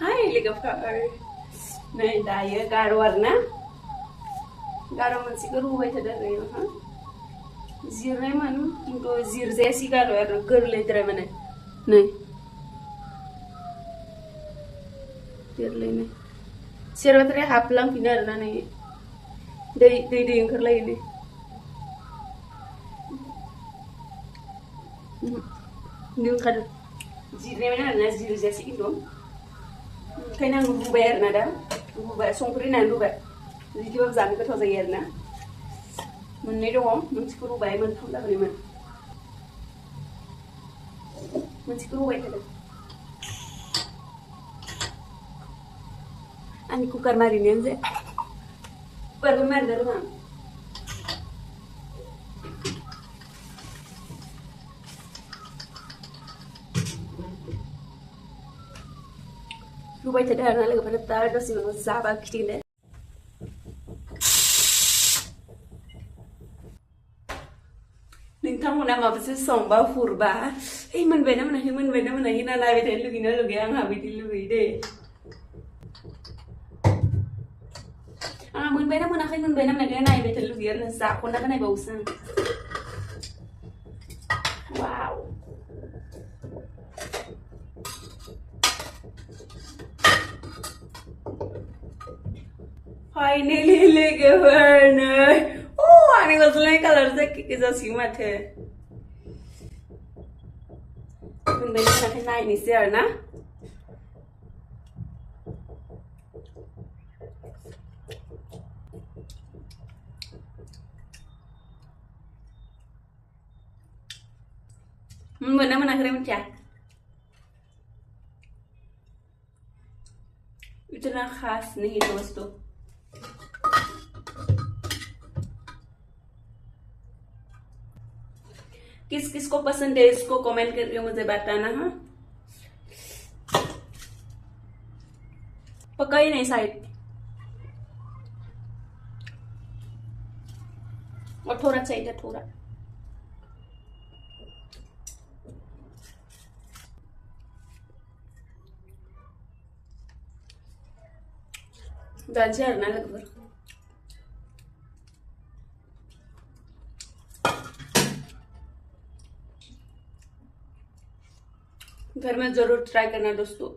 Hai लोगोफोर नै दायो गार' आरोना गार' मोनसेखौ रुबाय थादों आरो हा जिरनायमोन खिन्थु जिरजायासै गार' आरो गोरलैद्राय माने नै गोरलैनो सेरबाथाय हाबलांफिनो आरोना नै दै ओंखारलायो नै ओंखारो जिरनायमोन आरोना जिरजायासै खिन्थु ओंखायनो आं रुबाय आरोना दा रुबाय संख्रि होनानै रुबाय बिदिबाबो जानो गोथाव जायो आरोना मोननै दङ मोनसेखौ रुबाय मोनथाम जाबायमोन मोनसेखौ रुबाय थादों आंनि कुकार मारिनायानो जाया कुकारबो मारिनो रोङा रुबाय थादों आरोना लोगोफोरा दा दसे उनाव जाबा खिथिगोन नोंथांमोना माबासो संबा हुरबा ओइ मोनबायना मोनाखै होनना नायबाय थानो लुगैना लुगैया आंहा बिदि लुगैयो दे आंहा मोनबायना मोनाखै नायबाय थानो लुगैयो आरो जाख'ना नायबावोसो आं वाव फाइनली लोगोफोर नै आंनि गस्लानि कालार जासिगोन माथो मोनबायना मोनाखै नायनोसै आरोना मोनबायना मोनाखै मिथिया इतना खास नहीं दोस्तों किस किस को पसंद है इसको कमेंट करके मुझे बताना हाँ पका ही नहीं शायद और थोड़ा चाहिए थोड़ा जानसे आरोना लोगोफोर घर में जरूर ट्राई करना दोस्तों।